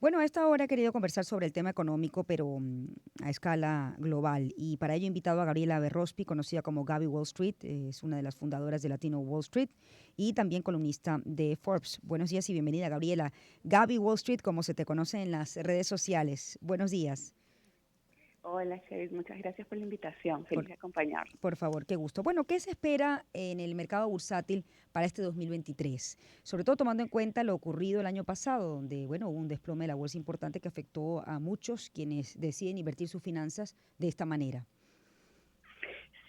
Bueno, a esta hora he querido conversar sobre el tema económico, pero a escala global. Y para ello he invitado a Gabriela Berrospi, conocida como Gaby Wall Street, es una de las fundadoras de Latino Wall Street y también columnista de Forbes. Buenos días y bienvenida, Gabriela. Gaby Wall Street, como se te conoce en las redes sociales. Buenos días. Hola, Chase, muchas gracias por la invitación. Por, Feliz de acompañarlos. por favor, qué gusto. Bueno, ¿qué se espera en el mercado bursátil para este 2023? Sobre todo tomando en cuenta lo ocurrido el año pasado, donde, bueno, hubo un desplome de la bolsa importante que afectó a muchos quienes deciden invertir sus finanzas de esta manera.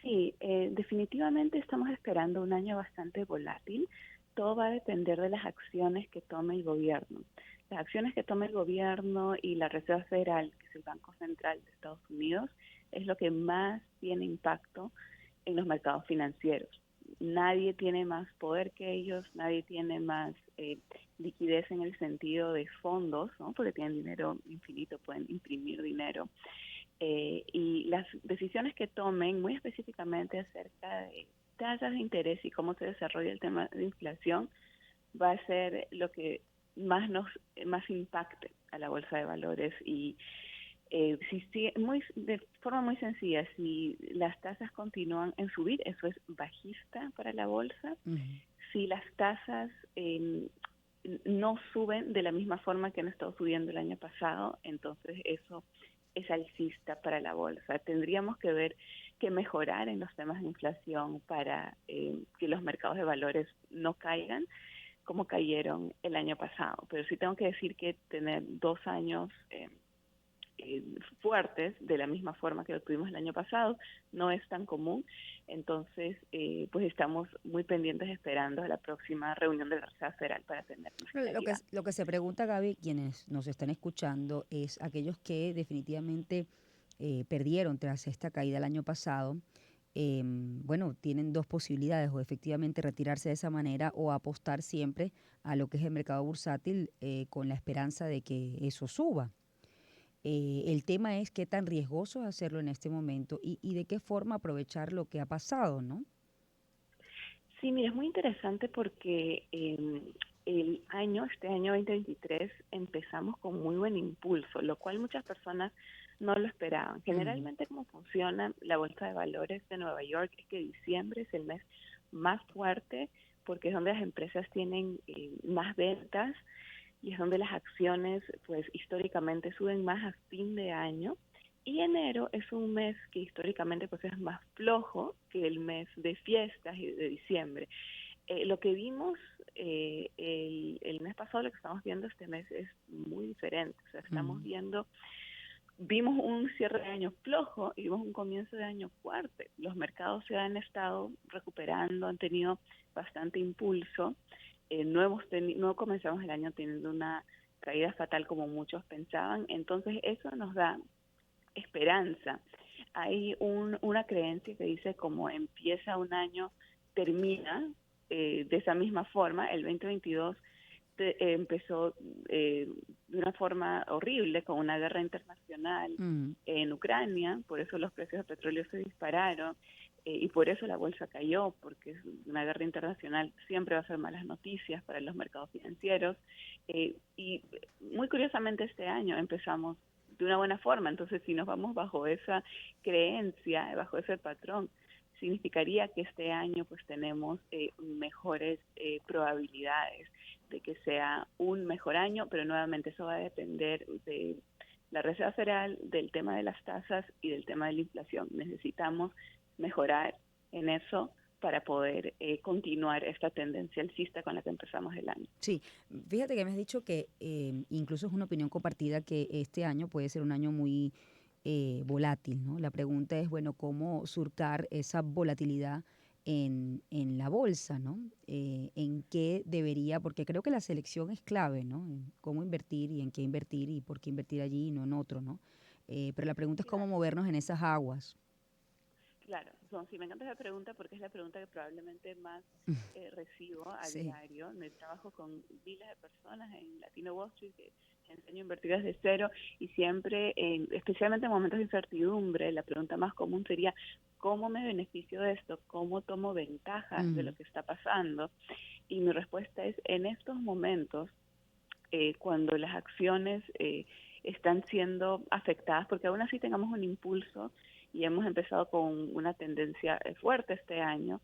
Sí, definitivamente estamos esperando un año bastante volátil. Todo va a depender de las acciones que tome el gobierno. Las acciones que tome el gobierno y la Reserva Federal, que es el Banco Central de Estados Unidos, es lo que más tiene impacto en los mercados financieros. Nadie tiene más poder que ellos, nadie tiene más liquidez en el sentido de fondos, ¿no? Porque tienen dinero infinito, pueden imprimir dinero. Y las decisiones que tomen muy específicamente acerca de tasas de interés y cómo se desarrolla el tema de inflación va a ser lo que más impacte a la bolsa de valores. Y de forma muy sencilla, si las tasas continúan en subir, eso es bajista para la bolsa. Ujú. Si las tasas no suben de la misma forma que han estado subiendo el año pasado, entonces eso es alcista para la bolsa. Tendríamos que ver que mejorar en los temas de inflación para que los mercados de valores no caigan como cayeron el año pasado. Pero sí tengo que decir que tener 2 años fuertes de la misma forma que lo tuvimos el año pasado no es tan común. Entonces, pues estamos muy pendientes esperando a la próxima reunión de la Reserva Federal para tener más Lo que, claridad. lo que se pregunta, Gaby, quienes nos están escuchando, es aquellos que definitivamente perdieron tras esta caída el año pasado. Bueno, tienen dos posibilidades, o efectivamente retirarse de esa manera o apostar siempre a lo que es el mercado bursátil con la esperanza de que eso suba. El tema es qué tan riesgoso es hacerlo en este momento y de qué forma aprovechar lo que ha pasado, ¿no? Sí, mira, es muy interesante porque este año 2023, empezamos con muy buen impulso, lo cual muchas personas no lo esperaban. Ujú. Generalmente, como funciona la Bolsa de Valores de Nueva York, es que diciembre es el mes más fuerte porque es donde las empresas tienen más ventas y es donde las acciones, pues históricamente suben más a fin de año. Y enero es un mes que históricamente pues es más flojo que el mes de fiestas y de diciembre. Lo que vimos el mes pasado, lo que estamos viendo este mes es muy diferente. O sea, Mm. vimos un cierre de año flojo y vimos un comienzo de año fuerte. Los mercados se han estado recuperando, han tenido bastante impulso. No comenzamos el año teniendo una caída fatal como muchos pensaban, entonces eso nos da esperanza. Hay una creencia que dice como empieza un año, termina de esa misma forma. El 2022 empezó de una forma horrible con una guerra internacional Mm. en Ucrania, por eso los precios de petróleo se dispararon y por eso la bolsa cayó, porque una guerra internacional siempre va a ser malas noticias para los mercados financieros. Y muy curiosamente este año empezamos de una buena forma, entonces si nos vamos bajo esa creencia, bajo ese patrón, significaría que este año pues tenemos mejores probabilidades de que sea un mejor año, pero nuevamente eso va a depender de la Reserva Federal, del tema de las tasas y del tema de la inflación. Necesitamos mejorar en eso para poder continuar esta tendencia alcista con la que empezamos el año. Sí, fíjate que me has dicho que incluso es una opinión compartida que este año puede ser un año muy volátil, ¿no? La pregunta es, bueno, ¿cómo surcar esa volatilidad en la bolsa, ¿no? ¿En qué debería? Porque creo que la selección es clave, ¿no? En cómo invertir y en qué invertir y por qué invertir allí y no en otro, ¿no? Pero la pregunta es cómo Claro. movernos en esas aguas. Claro, sí, me encanta esa pregunta porque es la pregunta que probablemente más recibo a Sí. diario. Me trabajo con miles de personas en Latino Wall Street que enseño a invertir desde cero y siempre, especialmente en momentos de incertidumbre, la pregunta más común sería ¿cómo me beneficio de esto? ¿Cómo tomo ventaja de lo Mm. que está pasando? Y mi respuesta es, en estos momentos cuando las acciones están siendo afectadas, porque aún así tengamos un impulso y hemos empezado con una tendencia fuerte este año,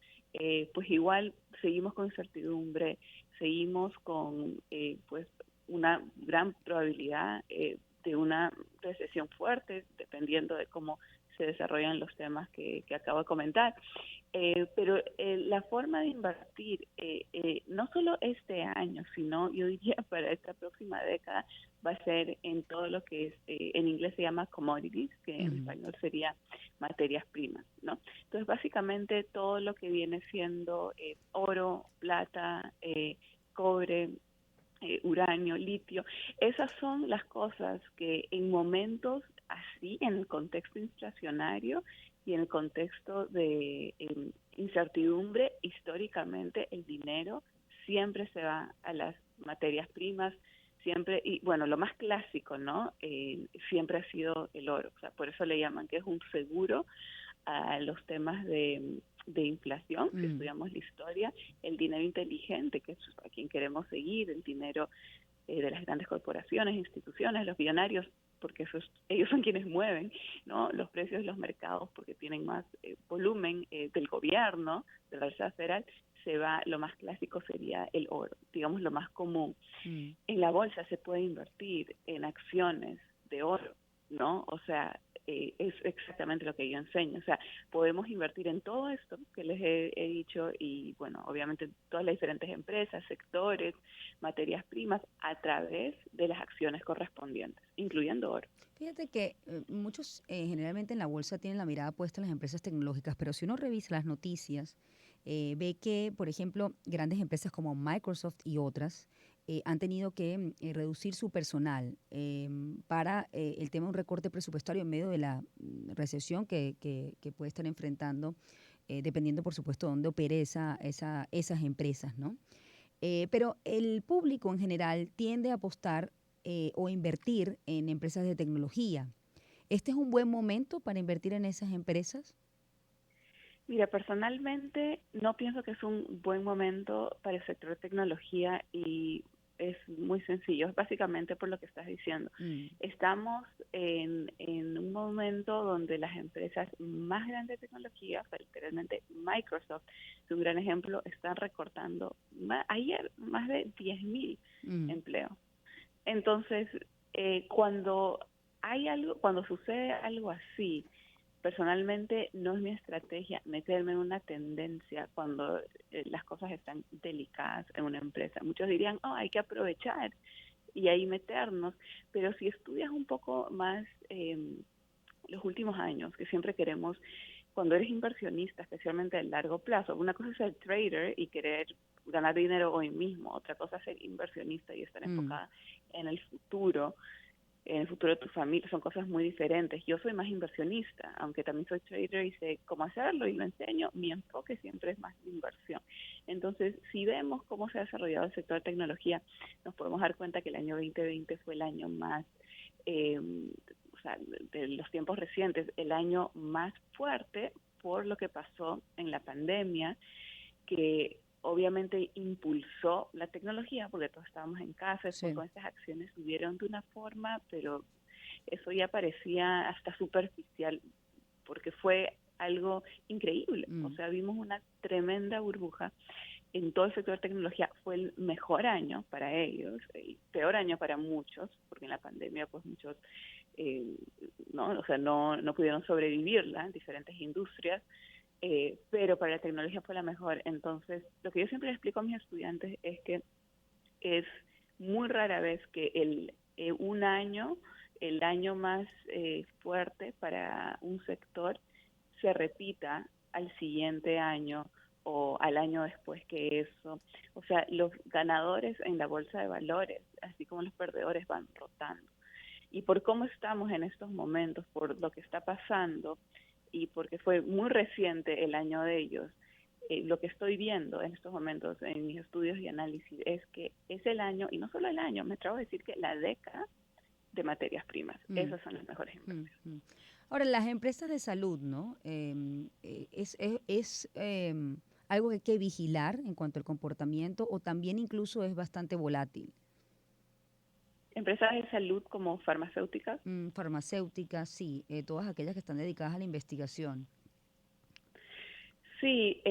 pues igual seguimos con incertidumbre, seguimos con pues una gran probabilidad de una recesión fuerte, dependiendo de cómo se desarrollan los temas que acabo de comentar. Pero la forma de invertir, no solo este año, sino yo diría para esta próxima década, va a ser en todo lo que es, en inglés se llama commodities, que en Ujú. español sería materias primas, ¿no? Entonces, básicamente todo lo que viene siendo oro, plata, cobre, uranio, litio, esas son las cosas que en momentos así, en el contexto inflacionario y en el contexto de incertidumbre, históricamente el dinero siempre se va a las materias primas, siempre, y bueno, lo más clásico, ¿no? Siempre ha sido el oro, o sea, por eso le llaman que es un seguro a los temas de inflación, si Mm. estudiamos la historia, el dinero inteligente, que es a quien queremos seguir, el dinero de las grandes corporaciones, instituciones, los billonarios, porque ellos son quienes mueven, ¿no? Los precios de los mercados, porque tienen más volumen del gobierno, de la Reserva Federal, se va, lo más clásico sería el oro, digamos lo más común. Mm. En la bolsa se puede invertir en acciones de oro, ¿no? O sea, es exactamente lo que yo enseño. O sea, podemos invertir en todo esto que les he dicho y, bueno, obviamente todas las diferentes empresas, sectores, materias primas, a través de las acciones correspondientes, incluyendo oro. Fíjate que muchos generalmente en la bolsa tienen la mirada puesta en las empresas tecnológicas, pero si uno revisa las noticias, ve que, por ejemplo, grandes empresas como Microsoft y otras han tenido que reducir su personal para el tema de un recorte presupuestario en medio de la recesión que puede estar enfrentando, dependiendo, por supuesto, de dónde opere esas empresas, ¿no? Pero el público en general tiende a apostar o invertir en empresas de tecnología. ¿Este es un buen momento para invertir en esas empresas? Mira, personalmente no pienso que es un buen momento para el sector de tecnología y es muy sencillo, es básicamente por lo que estás diciendo. Mm. Estamos en un momento donde las empresas más grandes de tecnología, o sea, literalmente Microsoft, es un gran ejemplo, están recortando ayer más de 10.000 Mm. empleos. Entonces, cuando hay algo, cuando sucede algo así, personalmente no es mi estrategia meterme en una tendencia cuando las cosas están delicadas en una empresa. Muchos dirían, oh, hay que aprovechar y ahí meternos, pero si estudias un poco más los últimos años, que siempre queremos, cuando eres inversionista, especialmente a largo plazo, una cosa es ser trader y querer ganar dinero hoy mismo, otra cosa es ser inversionista y estar Mm. enfocada en el futuro de tu familia, son cosas muy diferentes. Yo soy más inversionista, aunque también soy trader y sé cómo hacerlo y lo enseño, mi enfoque siempre es más de inversión. Entonces, si vemos cómo se ha desarrollado el sector de tecnología, nos podemos dar cuenta que el año 2020 fue el año más, o sea, de los tiempos recientes, el año más fuerte por lo que pasó en la pandemia, que obviamente impulsó la tecnología porque todos estábamos en casa, después Sí. con estas acciones subieron de una forma, pero eso ya parecía hasta superficial porque fue algo increíble, o Mm. sea, vimos una tremenda burbuja en todo el sector de tecnología, fue el mejor año para ellos, el peor año para muchos, porque en la pandemia pues muchos eh, no, o sea, no pudieron sobrevivirla en diferentes industrias, pero para la tecnología fue la mejor. Entonces, lo que yo siempre le explico a mis estudiantes es que es muy rara vez que un año, el año más fuerte para un sector, se repita al siguiente año o al año después que eso. O sea, los ganadores en la bolsa de valores, así como los perdedores, van rotando. Y por cómo estamos en estos momentos, por lo que está pasando, y porque fue muy reciente el año de ellos, lo que estoy viendo en estos momentos en mis estudios y análisis es que es el año, y no solo el año, me atrevo a decir que la década de materias primas. Mm. Esas son las mejores Mm. inversiones. Mm. Ahora, las empresas de salud, ¿no? Es algo que hay que vigilar en cuanto al comportamiento o también incluso es bastante volátil. Empresas de salud como farmacéuticas. Farmacéuticas, sí, todas aquellas que están dedicadas a la investigación. Sí,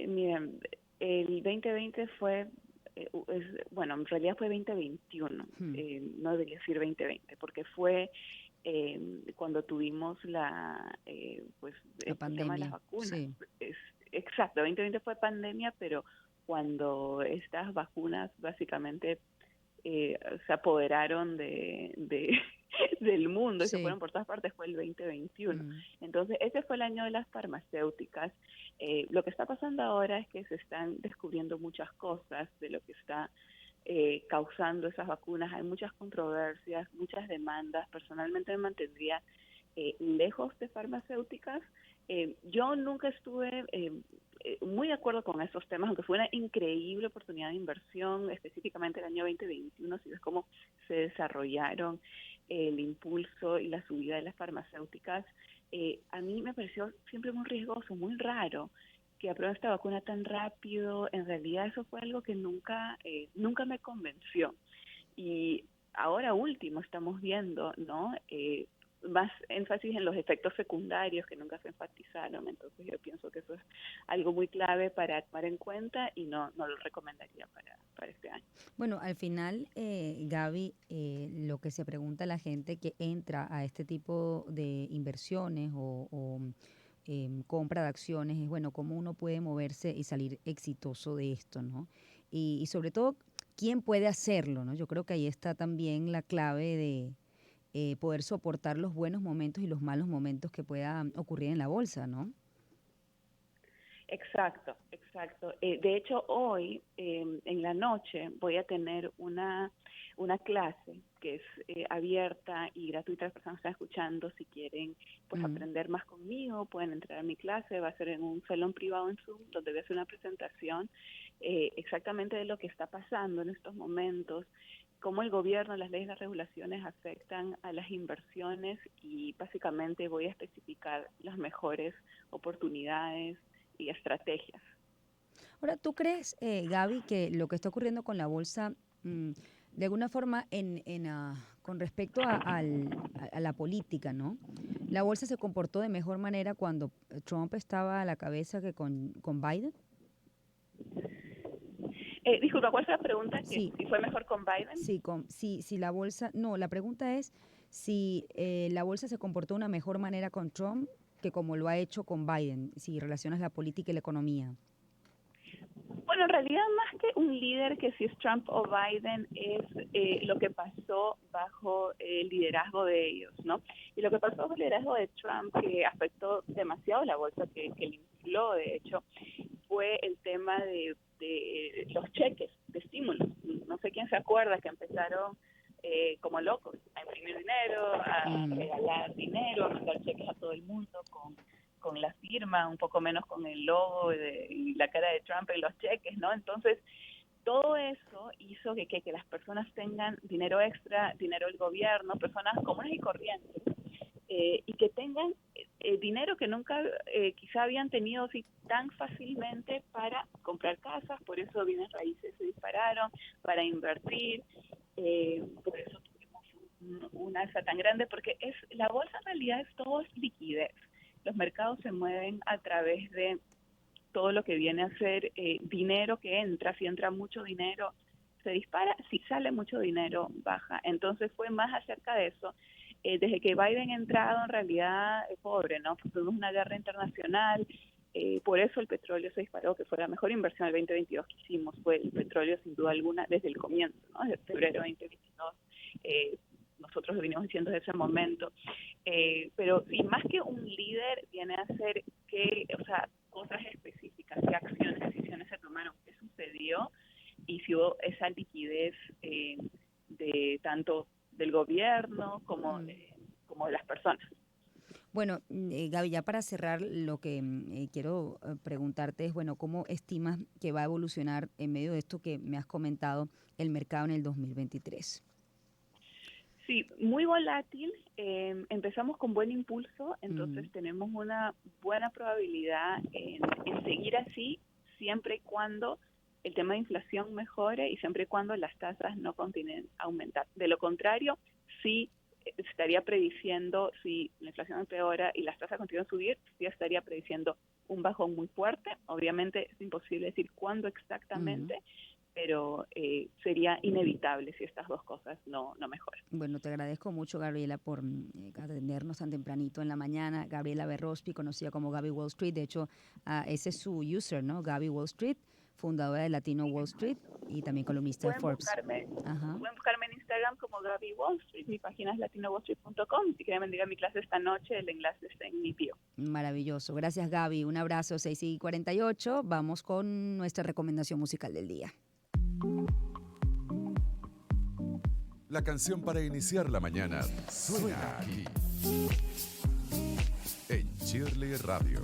miren, el 2020 fue, bueno, en realidad fue 2021, Hmm, no debería decir 2020, porque fue cuando tuvimos pues, la el tema de las pandemia, vacunas. sí. Exacto, 2020 fue pandemia, pero cuando estas vacunas básicamente se apoderaron del mundo y se Sí. fueron por todas partes fue el 2021. Mm. Entonces, ese fue el año de las farmacéuticas. Lo que está pasando ahora es que se están descubriendo muchas cosas de lo que está causando esas vacunas. Hay muchas controversias, muchas demandas. Personalmente me mantendría lejos de farmacéuticas. Yo nunca estuve muy de acuerdo con esos temas, aunque fue una increíble oportunidad de inversión, específicamente el año 2021, si ves cómo se desarrollaron el impulso y la subida de las farmacéuticas. A mí me pareció siempre muy riesgoso, muy raro que aprueben esta vacuna tan rápido. En realidad eso fue algo que nunca me convenció. Y ahora último estamos viendo, ¿no? Más énfasis en los efectos secundarios que nunca se enfatizaron. Entonces yo pienso que eso es algo muy clave para tomar en cuenta y no lo recomendaría para este año. Bueno, al final, Gaby, lo que se pregunta la gente que entra a este tipo de inversiones o compra de acciones es, bueno, cómo uno puede moverse y salir exitoso de esto, ¿no? Y sobre todo, ¿quién puede hacerlo, no? Yo creo que ahí está también la clave de poder soportar los buenos momentos y los malos momentos que puedan ocurrir en la bolsa, ¿no? Exacto, exacto. De hecho, hoy en la noche voy a tener una clase que es abierta y gratuita. Las personas que están escuchando, si quieren pues Mm. aprender más conmigo, pueden entrar a mi clase. Va a ser en un salón privado en Zoom, donde voy a hacer una presentación exactamente de lo que está pasando en estos momentos, cómo el gobierno, las leyes, las regulaciones afectan a las inversiones y básicamente voy a especificar las mejores oportunidades y estrategias. Ahora, ¿tú crees, Gaby, que lo que está ocurriendo con la bolsa, mm, de alguna forma, con respecto a la política, ¿no? ¿La bolsa se comportó de mejor manera cuando Trump estaba a la cabeza que con Biden? Disculpa, ¿cuál fue la pregunta? ¿Que Sí, si fue mejor con Biden? sí, si la bolsa, no, la pregunta es si la bolsa se comportó de una mejor manera con Trump que como lo ha hecho con Biden, si relacionas la política y la economía. Bueno, en realidad más que un líder, que si es Trump o Biden, es lo que pasó bajo el liderazgo de ellos, ¿no? Y lo que pasó bajo el liderazgo de Trump, que afectó demasiado la bolsa, que le infló, de hecho, fue el tema de los cheques de estímulos. No sé quién se acuerda que empezaron como locos a imprimir dinero, a Mm. regalar dinero, a mandar cheques a todo el mundo con la firma, un poco menos con el logo y la cara de Trump en los cheques, ¿no? Entonces, todo eso hizo que las personas tengan dinero extra, dinero del gobierno, personas comunes y corrientes, y que tengan dinero que nunca quizá habían tenido así tan fácilmente para comprar casas. Por eso bienes raíces se dispararon, para invertir. Por eso tuvimos una alza tan grande, porque la bolsa en realidad es todo, es liquidez. Los mercados se mueven a través de todo lo que viene a ser dinero que entra. Si entra mucho dinero, se dispara; si sale mucho dinero, baja. Entonces fue más acerca de eso. Desde que Biden ha entrado, en realidad, pobre, ¿no? Tuvimos una guerra internacional. Por eso el petróleo se disparó, que fue la mejor inversión del 2022 que hicimos. Fue el petróleo, sin duda alguna, desde el comienzo, ¿no? Desde febrero de 2022. Nosotros lo venimos diciendo desde ese momento. Pero sí, más que un líder, viene a ser o sea, cosas específicas, qué acciones, decisiones se tomaron, qué sucedió y si hubo esa liquidez de tanto del gobierno Mm. como de las personas. Bueno, Gaby, ya para cerrar, lo que quiero preguntarte es, bueno, ¿cómo estimas que va a evolucionar en medio de esto que me has comentado el mercado en el 2023? Sí, muy volátil. Empezamos con buen impulso, Mm. entonces tenemos una buena probabilidad en seguir así, siempre y cuando el tema de inflación mejore y siempre y cuando las tasas no continúen a aumentar. De lo contrario, sí estaría prediciendo, si la inflación empeora y las tasas continúan a subir, sí estaría prediciendo un bajón muy fuerte. Obviamente es imposible decir cuándo exactamente, pero sería inevitable si estas dos cosas no mejoran. Bueno, te agradezco mucho, Gabriela, por atendernos tan tempranito en la mañana. Gabriela Berrospi, conocida como Gaby Wall Street. De hecho, ese es su user, ¿no? Gaby Wall Street, fundadora de Latino Wall Street y también columnista de Forbes. Ajá. Pueden buscarme en Instagram como Gaby Wall Street. Mi página es latinowallstreet.com. Si quieren venir a mi clase esta noche, el enlace está en mi bio. Maravilloso. Gracias, Gaby. Un abrazo, 6:48. Vamos con nuestra recomendación musical del día. La canción para iniciar la mañana suena aquí en Shirley Radio.